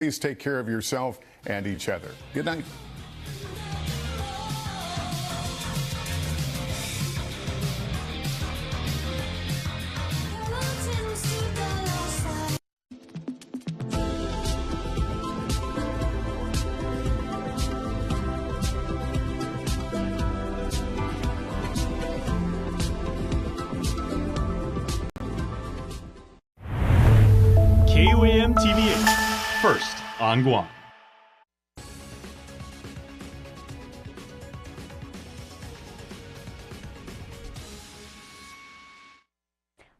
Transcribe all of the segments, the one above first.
Please take care of yourself and each other. Good night. KUAM TV8, first on Guam.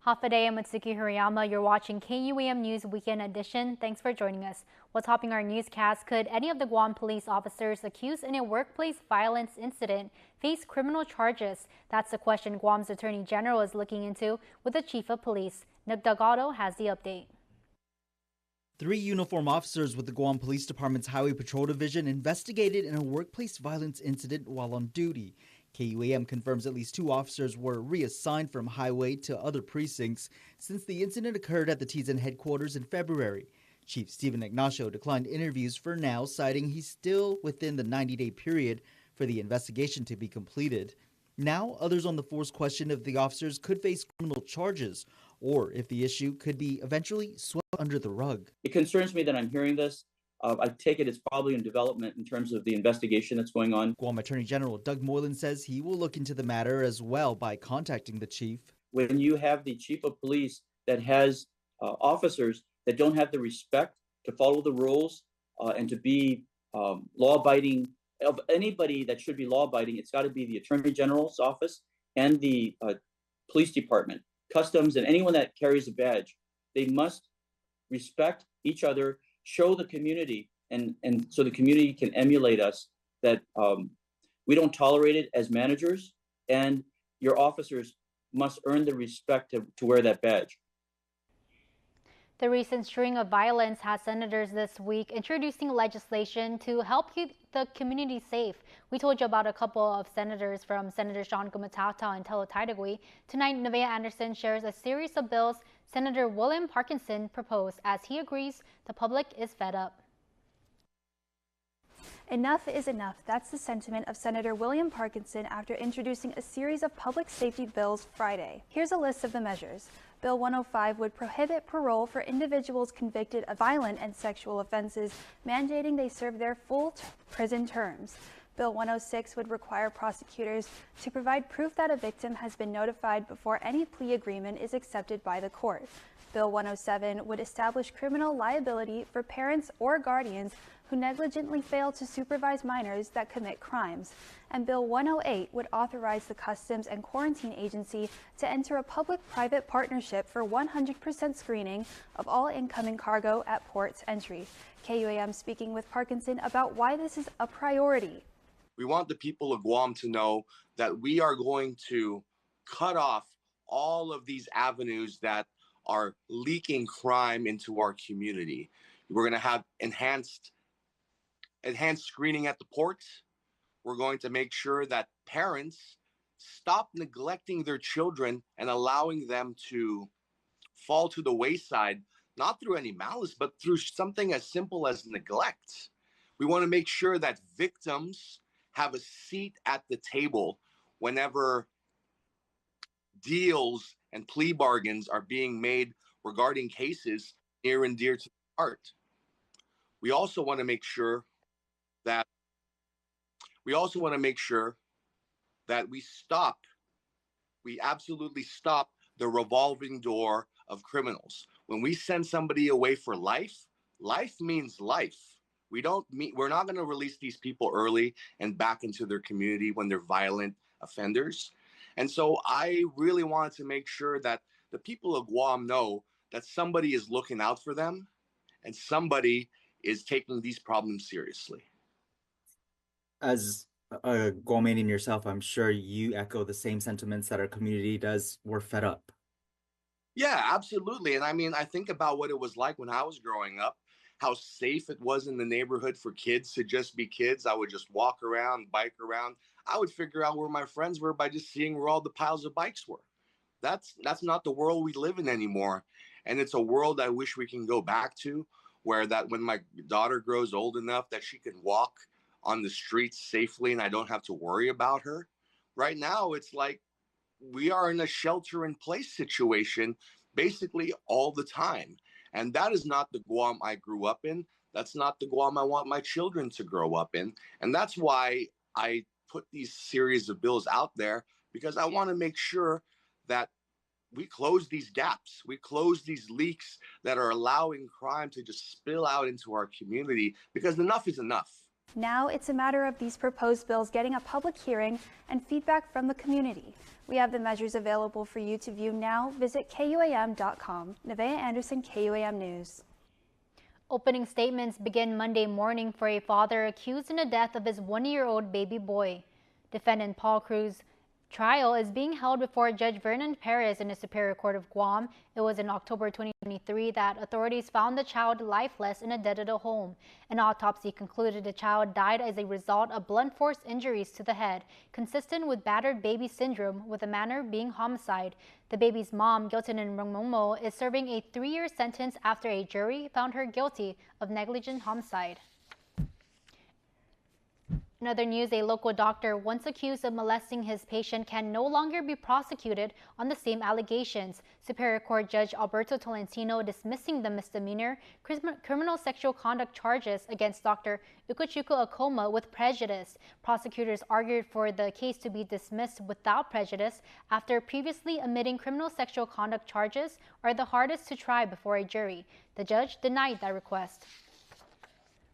Hafade and Matsuki Hirayama, you're watching KUAM News Weekend Edition. Thanks for joining us. While topping our newscast, could any of the Guam police officers accused in a workplace violence incident face criminal charges? That's the question Guam's Attorney General is looking into with the Chief of Police. Nick Delgado has the update. 3 uniformed officers with the Guam Police Department's Highway Patrol Division investigated in a workplace violence incident while on duty. KUAM confirms at least 2 officers were reassigned from Highway to other precincts since the incident occurred at the TZN headquarters in February. Chief Stephen Ignacio declined interviews for now, citing he's still within the 90-day period for the investigation to be completed. Now, others on the force question if the officers could face criminal charges or if the issue could be eventually swept under the rug. It concerns me that I'm hearing this. I take it it's probably in development in terms of the investigation that's going on. Guam Attorney General Doug Moylan says he will look into the matter as well by contacting the chief. When you have the chief of police that has officers that don't have the respect to follow the rules and to be law-abiding, of anybody that should be law-abiding, it's got to be the Attorney General's office and the police department, customs, and anyone that carries a badge. They must respect each other, show the community, and so the community can emulate us, that we don't tolerate it as managers, and your officers must earn the respect to wear that badge. The recent string of violence has senators this week introducing legislation to help keep the community safe. We told you about a couple of senators, from Senator Sean Gumatata and Telotidagui. Tonight, Nevaeh Anderson shares a series of bills Senator William Parkinson proposed, as he agrees the public is fed up. Enough is enough. That's the sentiment of Senator William Parkinson after introducing a series of public safety bills Friday. Here's a list of the measures. Bill 105 would prohibit parole for individuals convicted of violent and sexual offenses, mandating they serve their full prison terms. Bill 106 would require prosecutors to provide proof that a victim has been notified before any plea agreement is accepted by the court. Bill 107 would establish criminal liability for parents or guardians who negligently fail to supervise minors that commit crimes. And Bill 108 would authorize the Customs and Quarantine Agency to enter a public-private partnership for 100% screening of all incoming cargo at ports entry. KUAM speaking with Parkinson about why this is a priority. We want the people of Guam to know that we are going to cut off all of these avenues that are leaking crime into our community. We're going to have enhanced screening at the ports. We're going to make sure that parents stop neglecting their children and allowing them to fall to the wayside, not through any malice, but through something as simple as neglect. We want to make sure that victims have a seat at the table whenever deals and plea bargains are being made regarding cases near and dear to the heart. We also want to make sure that we absolutely stop the revolving door of criminals. When we send somebody away for life, life means life. We're not going to release these people early and back into their community when they're violent offenders. And so I really wanted to make sure that the people of Guam know that somebody is looking out for them and somebody is taking these problems seriously. As a Guamanian yourself, I'm sure you echo the same sentiments that our community does. We're fed up. Yeah, absolutely. And I mean, I think about what it was like when I was growing up, how safe it was in the neighborhood for kids to just be kids. I would just walk around, bike around. I would figure out where my friends were by just seeing where all the piles of bikes were. That's not the world we live in anymore. And it's a world I wish we can go back to, where that when my daughter grows old enough that she can walk on the streets safely and I don't have to worry about her. Right now, it's like we are in a shelter in place situation basically all the time. And that is not the Guam I grew up in. That's not the Guam I want my children to grow up in. And that's why I put these series of bills out there, because I want to make sure that we close these gaps, we close these leaks that are allowing crime to just spill out into our community, because enough is enough. Now it's a matter of these proposed bills getting a public hearing and feedback from the community. We have the measures available for you to view now. Visit KUAM.com. Nevaeh Anderson, KUAM News. Opening statements begin Monday morning for a father accused in the death of his 1-year-old baby boy. Defendant Paul Cruz's trial is being held before Judge Vernon Perez in the Superior Court of Guam. It was in October 2023 that authorities found the child lifeless in a dead-at home. An autopsy concluded the child died as a result of blunt force injuries to the head, consistent with battered baby syndrome, with the manner being homicide. The baby's mom, Giltinan Rongmongmo, is serving a 3-year sentence after a jury found her guilty of negligent homicide. In other news, a local doctor once accused of molesting his patient can no longer be prosecuted on the same allegations. Superior Court Judge Alberto Tolentino dismissing the misdemeanor criminal sexual conduct charges against Dr. Ukuchuku Akoma with prejudice. Prosecutors argued for the case to be dismissed without prejudice after previously admitting criminal sexual conduct charges are the hardest to try before a jury. The judge denied that request.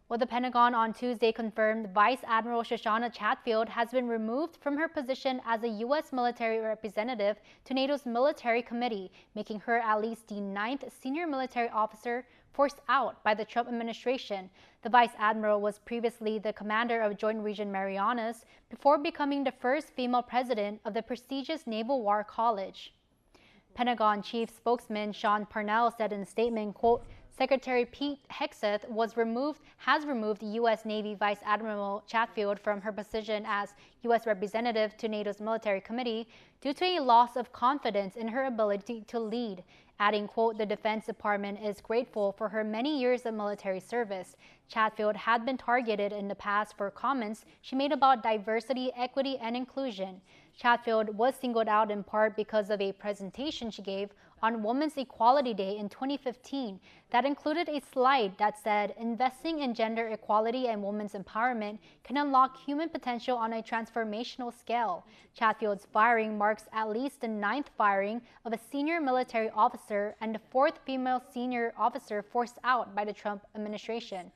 Well, the Pentagon on Tuesday confirmed Vice Admiral Shoshana Chatfield has been removed from her position as a U.S. military representative to NATO's Military Committee, making her at least the 9th senior military officer forced out by the Trump administration. The Vice Admiral was previously the commander of Joint Region Marianas before becoming the first female president of the prestigious Naval War College. Pentagon Chief Spokesman Sean Parnell said in a statement, quote, Secretary Pete Hegseth has removed U.S. Navy Vice Admiral Chatfield from her position as U.S. representative to NATO's Military Committee due to a loss of confidence in her ability to lead, adding, quote, the Defense Department is grateful for her many years of military service. Chatfield had been targeted in the past for comments she made about diversity, equity, and inclusion. Chatfield was singled out in part because of a presentation she gave on Women's Equality Day in 2015 that included a slide that said investing in gender equality and women's empowerment can unlock human potential on a transformational scale. Chatfield's firing marks at least the 9th firing of a senior military officer and the 4th female senior officer forced out by the Trump administration.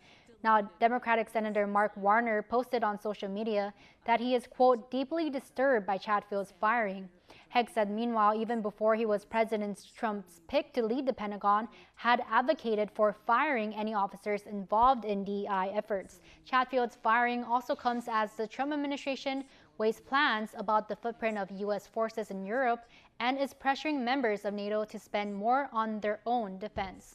Now, Democratic Senator Mark Warner posted on social media that he is, quote, deeply disturbed by Chatfield's firing. Hegg said, meanwhile, even before he was President Trump's pick to lead the Pentagon, had advocated for firing any officers involved in DEI efforts. Chatfield's firing also comes as the Trump administration weighs plans about the footprint of U.S. forces in Europe and is pressuring members of NATO to spend more on their own defense.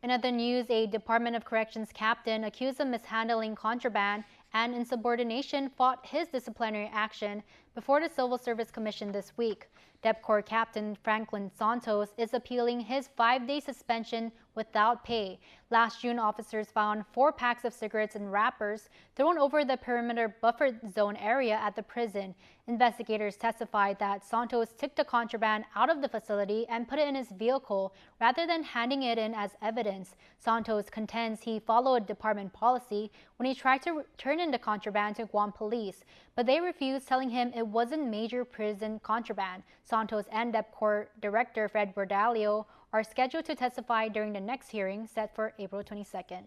In other news, a Department of Corrections captain accused of mishandling contraband and insubordination fought his disciplinary action before the Civil Service Commission this week. DepCorp Captain Franklin Santos is appealing his 5-day suspension without pay. Last June, officers found 4 packs of cigarettes and wrappers thrown over the perimeter buffer zone area at the prison. Investigators testified that Santos took the contraband out of the facility and put it in his vehicle rather than handing it in as evidence. Santos contends he followed department policy when he tried to turn in the contraband to Guam police, but they refused, telling him it wasn't major prison contraband. Santos and DepCorp Director Fred Bordalio are scheduled to testify during the next hearing set for April 22nd.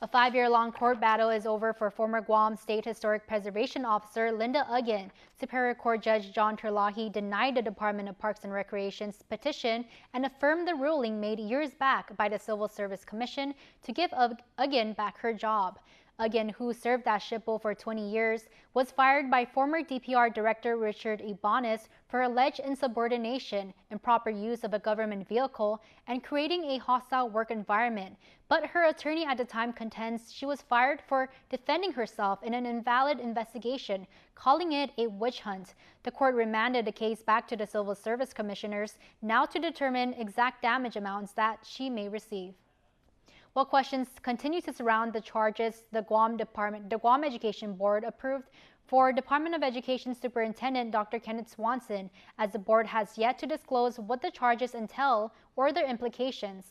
A 5-year-long court battle is over for former Guam State Historic Preservation Officer Linda Uggan. Superior Court Judge John Terlahi denied the Department of Parks and Recreation's petition and affirmed the ruling made years back by the Civil Service Commission to give Uggan back her job. Again, who served as SHPO for 20 years, was fired by former DPR Director Richard Ibanez for alleged insubordination, improper use of a government vehicle, and creating a hostile work environment. But her attorney at the time contends she was fired for defending herself in an invalid investigation, calling it a witch hunt. The court remanded the case back to the Civil Service Commissioners now to determine exact damage amounts that she may receive. While questions continue to surround the charges the Guam Education Board approved for Department of Education Superintendent Dr. Kenneth Swanson, as the board has yet to disclose what the charges entail or their implications.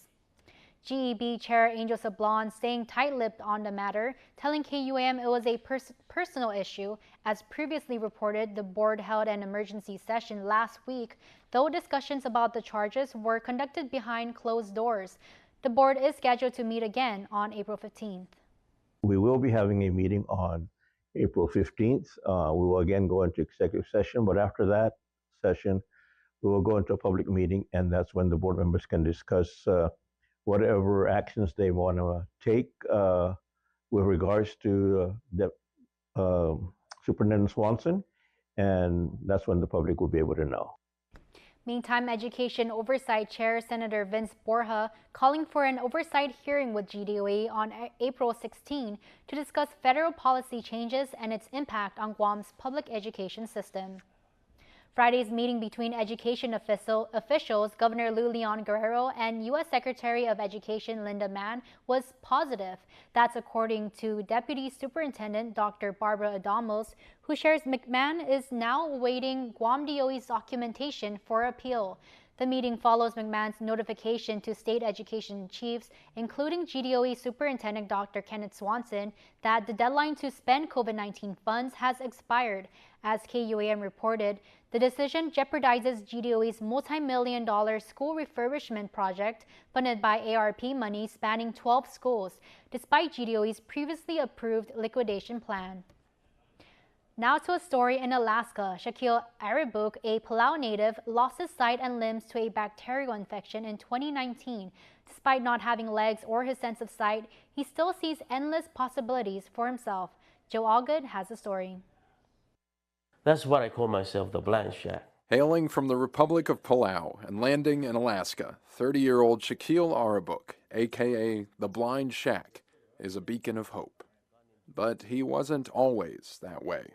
GEB Chair Angel Sablon staying tight-lipped on the matter, telling KUAM it was a personal issue. As previously reported, the board held an emergency session last week, though discussions about the charges were conducted behind closed doors. The board is scheduled to meet again on April 15th. We will be having a meeting on April 15th. We will again go into executive session, but after that session, we will go into a public meeting, and that's when the board members can discuss whatever actions they want to take with regards to Superintendent Swanson, and that's when the public will be able to know. Meantime, Education Oversight Chair Senator Vince Borja calling for an oversight hearing with GDOE on April 16 to discuss federal policy changes and its impact on Guam's public education system. Friday's meeting between education officials Governor Lou Leon Guerrero and U.S. Secretary of Education Linda Mann was positive. That's according to Deputy Superintendent Dr. Barbara Adamos, who shares McMahon is now awaiting Guam DOE's documentation for appeal. The meeting follows McMahon's notification to state education chiefs, including GDOE Superintendent Dr. Kenneth Swanson, that the deadline to spend COVID-19 funds has expired. As KUAM reported, the decision jeopardizes GDOE's multi-million-dollar school refurbishment project funded by ARP money spanning 12 schools, despite GDOE's previously approved liquidation plan. Now to a story in Alaska. Shaquille Aribuk, a Palau native, lost his sight and limbs to a bacterial infection in 2019. Despite not having legs or his sense of sight, he still sees endless possibilities for himself. Joe Allgood has the story. That's what I call myself, the blind shack. Hailing from the Republic of Palau and landing in Alaska, 30-year-old Shaquille Aribuk, a.k.a. the Blind Shack, is a beacon of hope. But he wasn't always that way.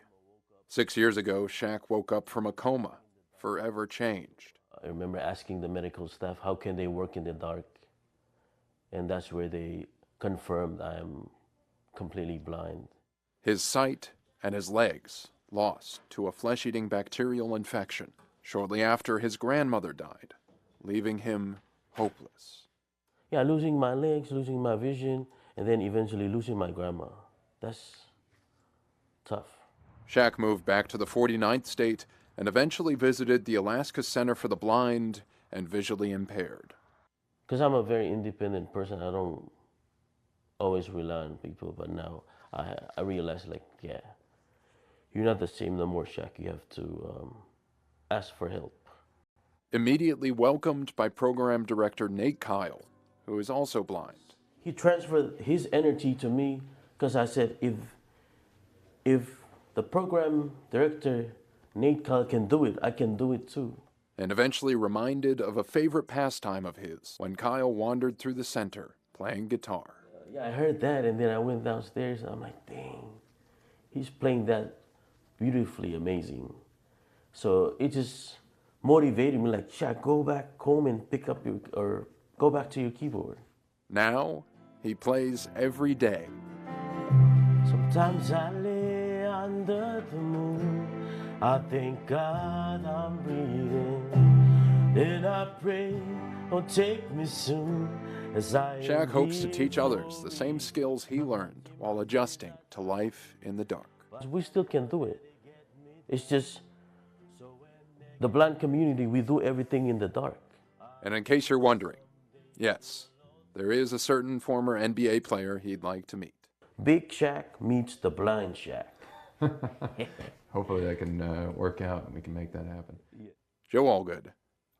6 years ago, Shaq woke up from a coma, forever changed. I remember asking the medical staff, how can they work in the dark? And that's where they confirmed I am completely blind. His sight and his legs lost to a flesh-eating bacterial infection shortly after his grandmother died, leaving him hopeless. Yeah, losing my legs, losing my vision, and then eventually losing my grandma. That's tough. Shaq moved back to the 49th state and eventually visited the Alaska Center for the Blind and Visually Impaired. Because I'm a very independent person, I don't always rely on people, but now I realize, like, yeah, you're not the same no more, Shaq. You have to ask for help. Immediately welcomed by program director Nate Kyle, who is also blind. He transferred his energy to me because I said, if the program director Nate Kyle can do it, I can do it too. And eventually reminded of a favorite pastime of his when Kyle wandered through the center playing guitar. Yeah, I heard that, and then I went downstairs and I'm like, dang, he's playing that beautifully amazing. So it just motivated me, like, Shaq, go back home and pick up or go back to your keyboard. Now he plays every day. Sometimes I lay under the moon, I thank God I'm breathing, then I pray, oh take me soon. Shaq hopes to teach others the same skills he learned while adjusting to life in the dark. We still can do it. It's just the blind community, we do everything in the dark. And in case you're wondering, yes, there is a certain former NBA player he'd like to meet. Big Shaq meets the Blind Shack. Hopefully that can work out and we can make that happen. Yeah. Joe Allgood,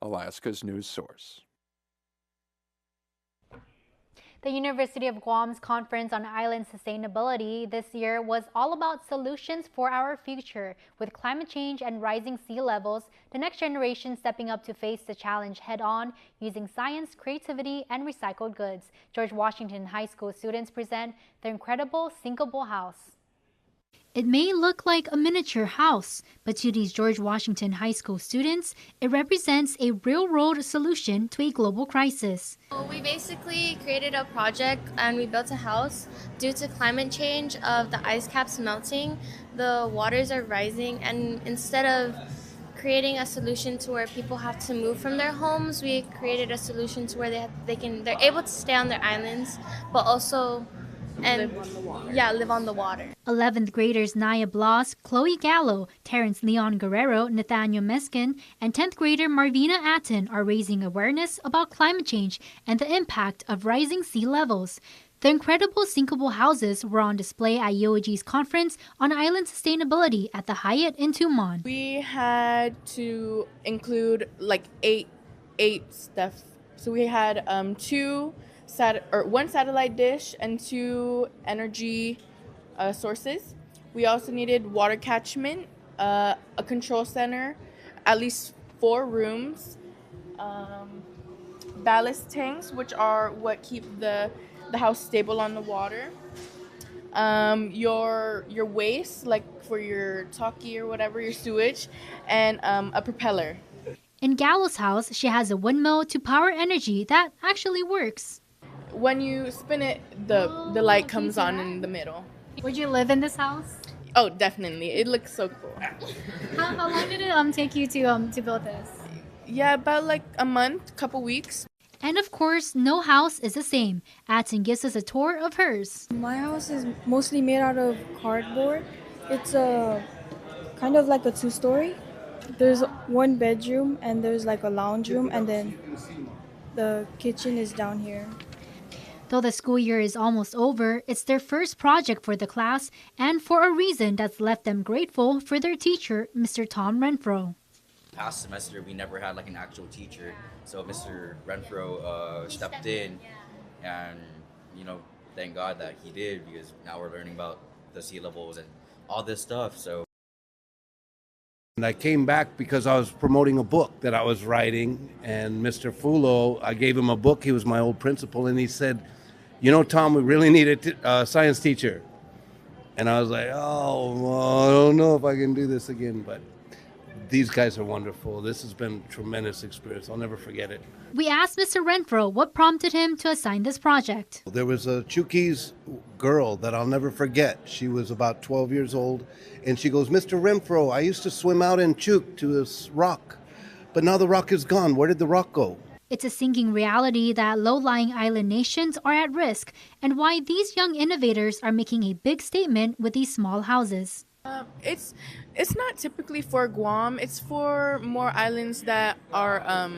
Alaska's news source. The University of Guam's Conference on Island Sustainability this year was all about solutions for our future. With climate change and rising sea levels, the next generation stepping up to face the challenge head-on using science, creativity, and recycled goods. George Washington High School students present the incredible Sinkable House. It may look like a miniature house, but to these George Washington High School students, it represents a real-world solution to a global crisis. We basically created a project and we built a house. Due to climate change of the ice caps melting, the waters are rising, and instead of creating a solution to where people have to move from their homes, we created a solution to where they're able to stay on their islands, but also live on the water. 11th graders Naya Blas, Chloe Gallo, Terrence Leon Guerrero, Nathaniel Meskin, and 10th grader Marvina Atten are raising awareness about climate change and the impact of rising sea levels. The incredible sinkable houses were on display at UOG's conference on island sustainability at the Hyatt in Tumon. We had to include like eight stuff. So we had one satellite dish and 2 energy sources. We also needed water catchment, a control center, at least 4 rooms, ballast tanks, which are what keep the house stable on the water, your waste, like for your talkie or whatever, your sewage, and a propeller. In Gallo's house, she has a windmill to power energy that actually works. When you spin it, the light comes on in the middle. Would you live in this house? Oh, definitely. It looks so cool. How long did it take you to build this? Yeah, about like a month, couple weeks. And of course, no house is the same. Atten gives us a tour of hers. My house is mostly made out of cardboard. It's a kind of like a 2-story. There's 1 bedroom and there's like a lounge room, and then the kitchen is down here. Though the school year is almost over, it's their first project for the class, and for a reason that's left them grateful for their teacher, Mr. Tom Renfro. Past semester, we never had like an actual teacher, so Mr. Renfro stepped in, and thank God that he did, because now we're learning about the sea levels and all this stuff. And I came back because I was promoting a book that I was writing, and Mr. Fulo, I gave him a book. He was my old principal, and he said, Tom, we really need a science teacher. And I was like, well, I don't know if I can do this again, but these guys are wonderful. This has been a tremendous experience. I'll never forget it. We asked Mr. Renfro what prompted him to assign this project. There was a Chuukese girl that I'll never forget. She was about 12 years old, and she goes, Mr. Renfro, I used to swim out in Chuuk to this rock, but now the rock is gone. Where did the rock go? It's a sinking reality that low-lying island nations are at risk, and why these young innovators are making a big statement with these small houses. It's not typically for Guam. It's for more islands that are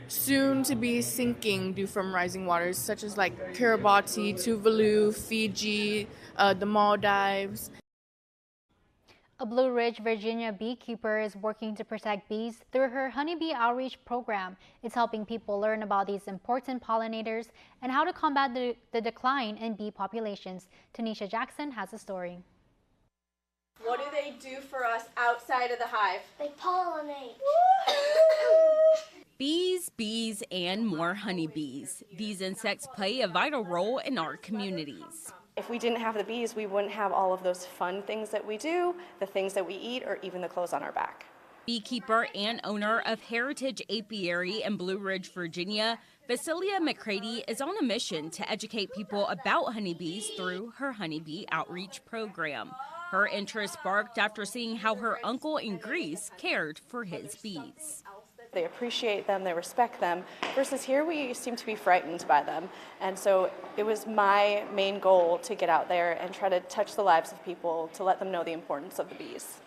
soon to be sinking due from rising waters, such as like Kiribati, Tuvalu, Fiji, the Maldives. A Blue Ridge, Virginia beekeeper is working to protect bees through her honeybee outreach program. It's helping people learn about these important pollinators and how to combat the decline in bee populations. Tanisha Jackson has a story. What do they do for us outside of the hive? They pollinate. Bees, bees, and more honeybees. These insects play a vital role in our communities. If we didn't have the bees, we wouldn't have all of those fun things that we do, the things that we eat, or even the clothes on our back. Beekeeper and owner of Heritage Apiary in Blue Ridge, Virginia, Vasilia McCready is on a mission to educate people about honeybees through her honeybee outreach program. Her interest sparked after seeing how her uncle in Greece cared for his bees. They appreciate them, they respect them, versus here we seem to be frightened by them. And so it was my main goal to get out there and try to touch the lives of people, to let them know the importance of the bees.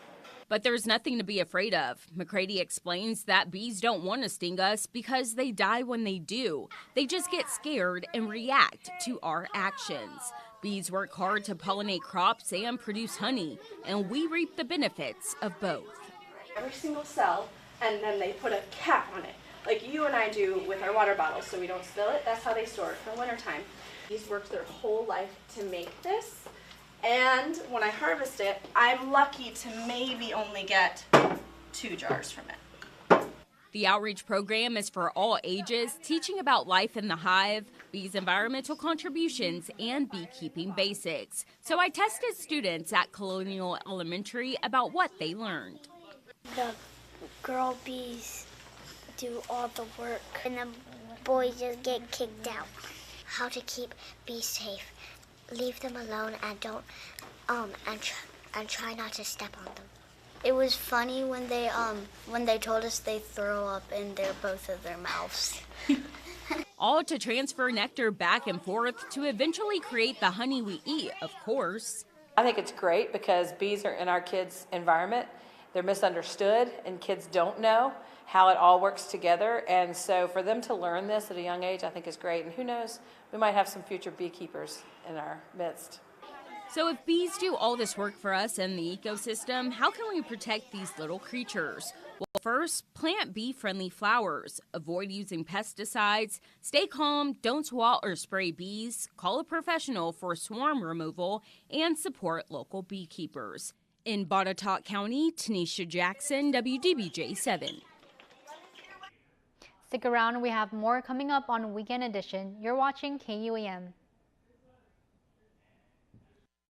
But there's nothing to be afraid of. McCready explains that bees don't want to sting us because they die when they do. They just get scared and react to our actions. Bees work hard to pollinate crops and produce honey, and we reap the benefits of both. Every single cell, and then they put a cap on it. like you and I do with our water bottles so we don't spill it. That's how they store it for wintertime. Bees worked their whole life to make this, and when I harvest it, I'm lucky to maybe only get 2 jars from it. The outreach program is for all ages, teaching about life in the hive, bees' environmental contributions, and beekeeping basics. So I tested students at Colonial Elementary about what they learned. The girl bees do all the work, and the boys just get kicked out. How to keep bees safe. Leave them alone and don't, and try not to step on them. It was funny when they told us they throw up in both of their mouths. All to transfer nectar back and forth to eventually create the honey we eat, of course. I think it's great because bees are in our kids' environment. They're misunderstood and kids don't know how it all works together. And so for them to learn this at a young age, I think is great. And who knows, we might have some future beekeepers in our midst. So if bees do all this work for us and the ecosystem, how can we protect these little creatures? Well, first, plant bee-friendly flowers, avoid using pesticides, stay calm, don't swat or spray bees, call a professional for swarm removal, and support local beekeepers. In Botetourt County, Tanisha Jackson, WDBJ 7. Stick around, we have more coming up on Weekend Edition. You're watching KUAM.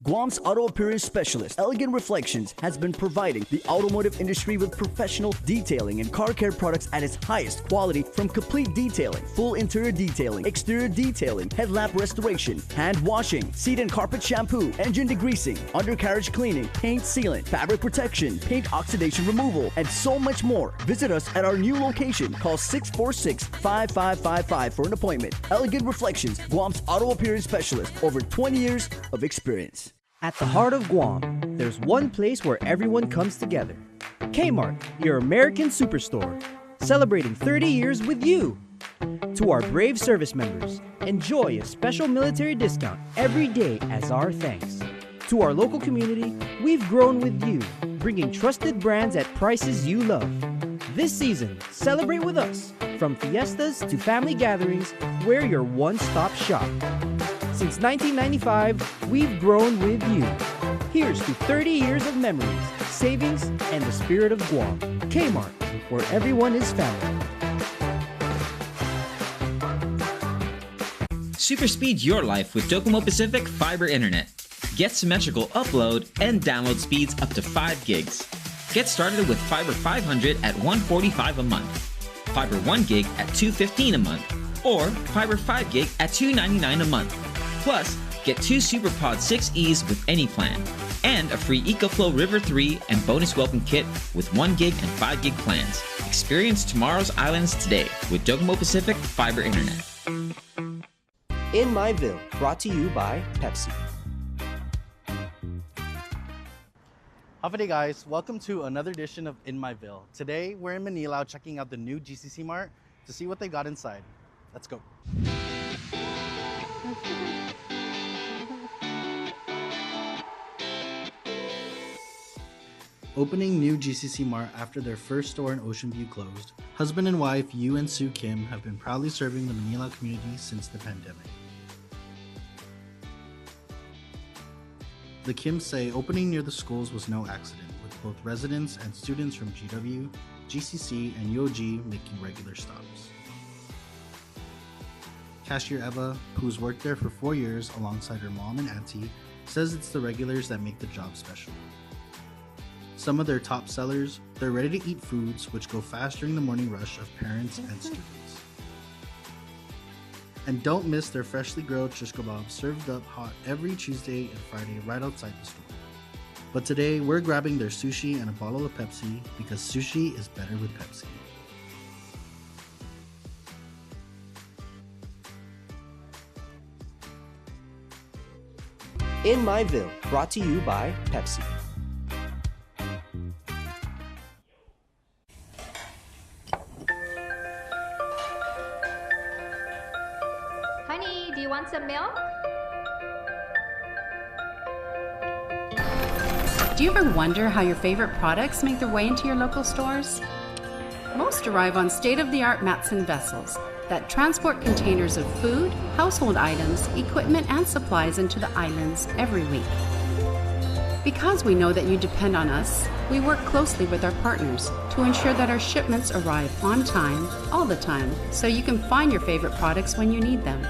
Guam's auto appearance specialist, Elegant Reflections, has been providing the automotive industry with professional detailing and car care products at its highest quality, from complete detailing, full interior detailing, exterior detailing, headlamp restoration, hand washing, seat and carpet shampoo, engine degreasing, undercarriage cleaning, paint sealant, fabric protection, paint oxidation removal, and so much more. Visit us at our new location. Call 646-5555 for an appointment. Elegant Reflections, Guam's auto appearance specialist, over 20 years of experience. At the heart of Guam, there's one place where everyone comes together. Kmart, your American superstore, celebrating 30 years with you. To our brave service members, enjoy a special military discount every day as our thanks. To our local community, we've grown with you, bringing trusted brands at prices you love. This season, celebrate with us. From fiestas to family gatherings, we're your one-stop shop. Since 1995, we've grown with you. Here's to 30 years of memories, savings, and the spirit of Guam. Kmart, where everyone is family. Super speed your life with Docomo Pacific Fiber Internet. Get symmetrical upload and download speeds up to 5 gigs. Get started with Fiber 500 at $145 a month, Fiber 1 gig at $215 a month, or Fiber 5 gig at $299 a month. Plus, get 2 SuperPod 6Es with any plan, and a free EcoFlow River 3 and bonus welcome kit with 1 gig and 5 gig plans. Experience tomorrow's islands today with Docomo Pacific Fiber Internet. In Myville, brought to you by Pepsi. Howdy guys, welcome to another edition of In Myville. Today we're in Manila checking out the new GCC Mart to see what they got inside. Let's go. Opening new GCC Mart after their first store in Ocean View closed, husband and wife Yu and Sue Kim have been proudly serving the Manila community since the pandemic. The Kims say opening near the schools was no accident, with both residents and students from GW, GCC, and UOG making regular stops. Cashier Eva, who's worked there for 4 years alongside her mom and auntie, says it's the regulars that make the job special. Some of their top sellers, they're ready-to-eat foods which go fast during the morning rush of parents and students. And don't miss their freshly grilled shish kebabs served up hot every Tuesday and Friday right outside the store. But today, we're grabbing their sushi and a bottle of Pepsi because sushi is better with Pepsi. In Myville, brought to you by Pepsi. Honey, do you want some milk? Do you ever wonder how your favorite products make their way into your local stores? Most arrive on state-of-the-art Matson vessels that transport containers of food, household items, equipment, and supplies into the islands every week. Because we know that you depend on us, we work closely with our partners to ensure that our shipments arrive on time, all the time, so you can find your favorite products when you need them.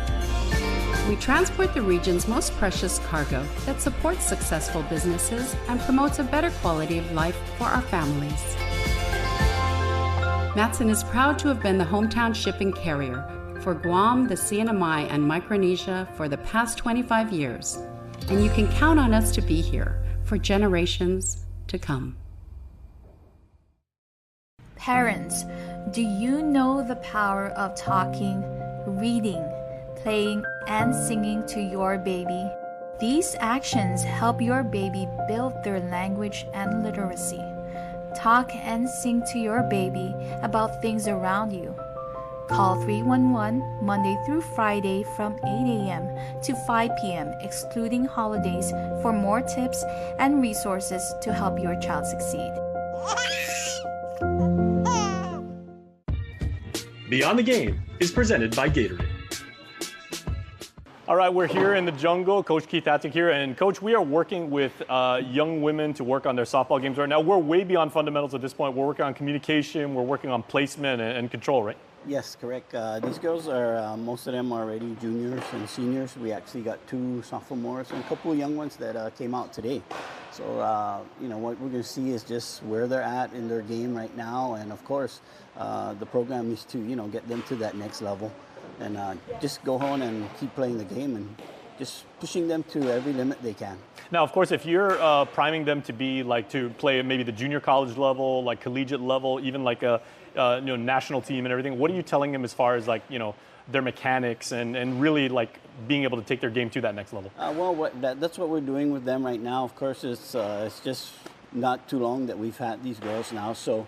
We transport the region's most precious cargo that supports successful businesses and promotes a better quality of life for our families. Matson is proud to have been the hometown shipping carrier for Guam, the CNMI, and Micronesia for the past 25 years, and you can count on us to be here for generations to come. Parents, do you know the power of talking, reading, playing, and singing to your baby? These actions help your baby build their language and literacy. Talk and sing to your baby about things around you. Call 311 Monday through Friday from 8 a.m. to 5 p.m. excluding holidays for more tips and resources to help your child succeed. Beyond the Game is presented by Gatorade. All right, we're here in the jungle. Coach Keith Attic here. And Coach, we are working with young women to work on their softball games right now. We're way beyond fundamentals at this point. We're working on communication. We're working on placement and control, right? Yes, correct. These girls are, most of them are already juniors and seniors. We actually got 2 sophomores and a couple of young ones that came out today. So, you know, what we're going to see is just where they're at in their game right now. And of course, the program is to, you know, get them to that next level. And just go on and keep playing the game and just pushing them to every limit they can. Now, of course, if you're priming them to be like to play at maybe the junior college level, like collegiate level, even like a you know, national team and everything, what are you telling them as far as like, you know, their mechanics and really like being able to take their game to that next level? Well, that's what we're doing with them right now. Of course, it's just not too long that we've had these girls now, so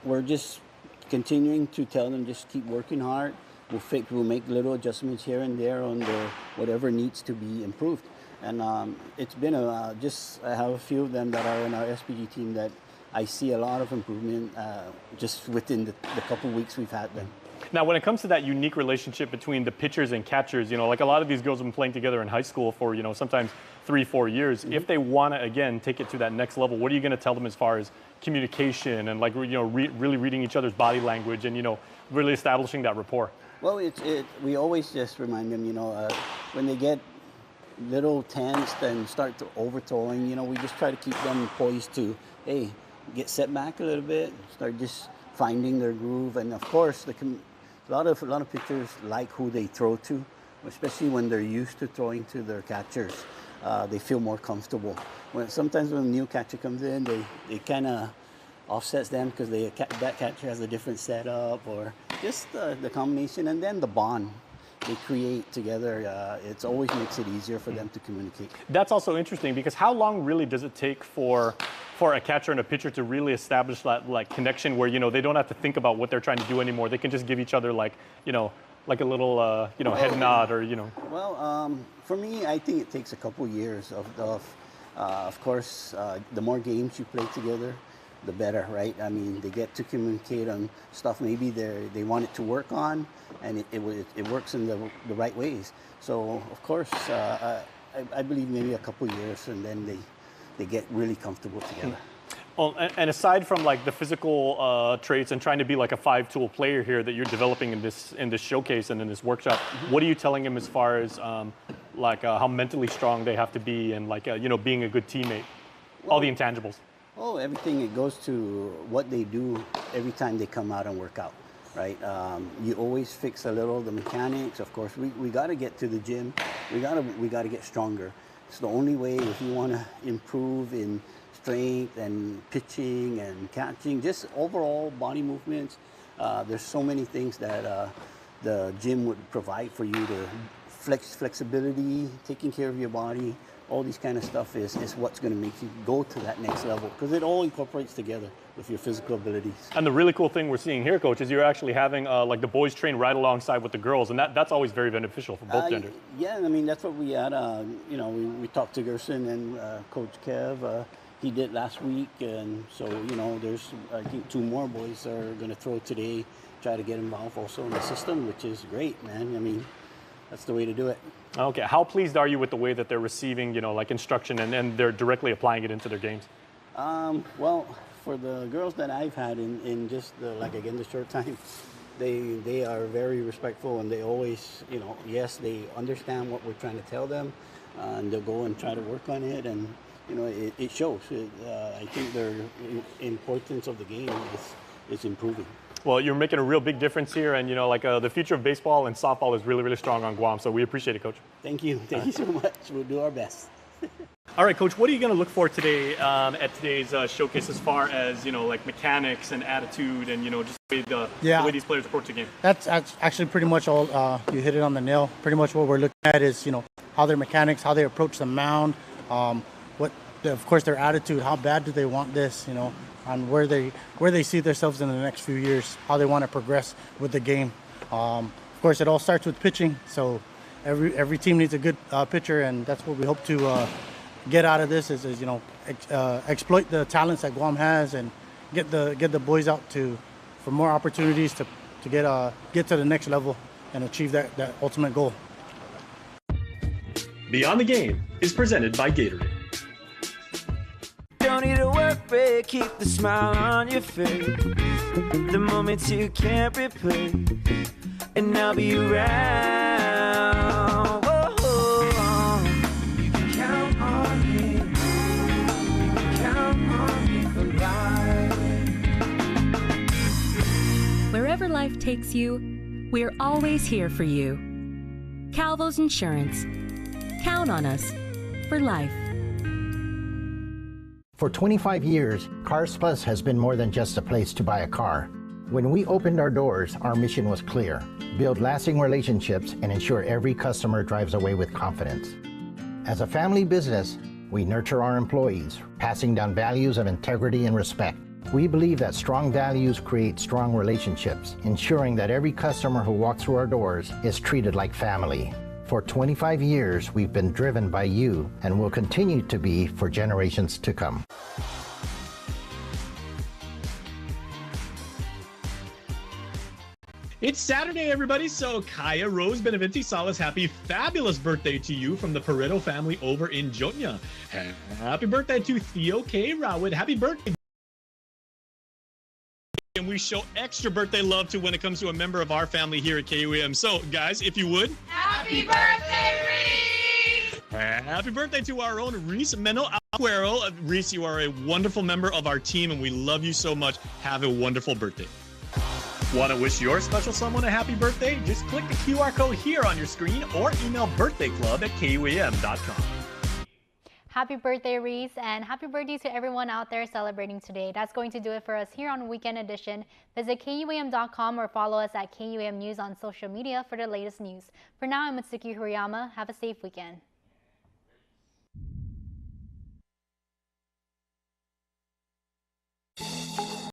we're just continuing to tell them just keep working hard. We'll make little adjustments here and there on whatever needs to be improved. And it's been I have a few of them that are in our SPG team that I see a lot of improvement just within the couple weeks we've had them. Now, when it comes to that unique relationship between the pitchers and catchers, you know, like a lot of these girls have been playing together in high school for, you know, sometimes 3-4 years. Mm-hmm. If they want to, again, take it to that next level, what are you going to tell them as far as communication and like, you know, really reading each other's body language and, you know, really establishing that rapport? Well, we always just remind them, you know, when they get little tensed and start to overthrowing, you know, we just try to keep them poised to, hey, get set back a little bit, start just finding their groove. And of course, a lot of pitchers like who they throw to, especially when they're used to throwing to their catchers. They feel more comfortable. Sometimes when a new catcher comes in, they kind of offsets them because that catcher has a different setup or just the combination and then the bond they create together. It always makes it easier for them to communicate. That's also interesting because how long really does it take for a catcher and a pitcher to really establish that like connection where, you know, they don't have to think about what they're trying to do anymore. They can just give each other like, you know, like a little, you know, head nod or, you know. Well, for me, I think it takes a couple years of course, the more games you play together, the better, right? I mean, they get to communicate on stuff maybe they want it to work on, and it works in the right ways. So, of course, I believe maybe a couple years, and then they get really comfortable together. Well, and aside from like the physical traits and trying to be like a 5-tool player here that you're developing in this showcase and in this workshop, what are you telling them as far as like how mentally strong they have to be and like you know, being a good teammate, all the intangibles? Oh, everything. It goes to what they do every time they come out and work out, right? You always fix a little the mechanics. Of course, we got to get to the gym. We got to get stronger. It's the only way if you want to improve in strength and pitching and catching, just overall body movements. There's so many things that the gym would provide for you to flexibility, taking care of your body. All these kind of stuff is what's going to make you go to that next level because it all incorporates together with your physical abilities. And the really cool thing we're seeing here, Coach, is you're actually having like the boys train right alongside with the girls, and that's always very beneficial for both genders. Yeah, I mean, that's what we had. You know, we talked to Gerson and Coach Kev, he did last week, and so there's I think 2 more boys are going to throw today, try to get involved also in the system, which is great, man. I mean, that's the way to do it. Okay, how pleased are you with the way that they're receiving, like instruction and they're directly applying it into their games? Well, for the girls that I've had in just the short time, they are very respectful, and they always, yes, they understand what we're trying to tell them, and they'll go and try to work on it, and it shows. I think their importance of the game is improving. Well, you're making a real big difference here, and the future of baseball and softball is really, really strong on Guam. So we appreciate it, Coach. Thank you you so much. We'll do our best. All right, Coach, what are you going to look for today at today's showcase as far as, mechanics and attitude and, just the way these players approach the game? That's actually pretty much all. You hit it on the nail. Pretty much what we're looking at is, how their mechanics, how they approach the mound, of course, their attitude, how bad do they want this, on where they see themselves in the next few years, how they want to progress with the game. Of course, it all starts with pitching, so every team needs a good pitcher, and that's what we hope to get out of this is exploit the talents that Guam has and get the boys out for more opportunities to get to the next level and achieve that ultimate goal. Beyond the Game is presented by Gatorade. Don't need a work break, keep the smile on your face. The moments you can't replay, and I'll be around. Whoa, you can count on me. You can count on me for life. Wherever life takes you, we're always here for you. Calvo's Insurance. Count on us for life. For 25 years, Cars Plus has been more than just a place to buy a car. When we opened our doors, our mission was clear: build lasting relationships and ensure every customer drives away with confidence. As a family business, we nurture our employees, passing down values of integrity and respect. We believe that strong values create strong relationships, ensuring that every customer who walks through our doors is treated like family. For 25 years, we've been driven by you and will continue to be for generations to come. It's Saturday, everybody, so Kaya Rose Beneventi Salas, happy fabulous birthday to you from the Pareto family over in Jotnya. Happy birthday to Theo K. Rawid. Happy birthday. And we show extra birthday love to when it comes to a member of our family here at KUAM. So, guys, if you would. Happy birthday, Reese! Happy birthday to our own Reese Meno Aguero. Reese, you are a wonderful member of our team, and we love you so much. Have a wonderful birthday. Want to wish your special someone a happy birthday? Just click the QR code here on your screen or email birthdayclub@kuam.com. Happy birthday, Reese, and happy birthday to everyone out there celebrating today. That's going to do it for us here on Weekend Edition. Visit KUAM.com or follow us at KUAM News on social media for the latest news. For now, I'm Mitsuki Horiyama. Have a safe weekend.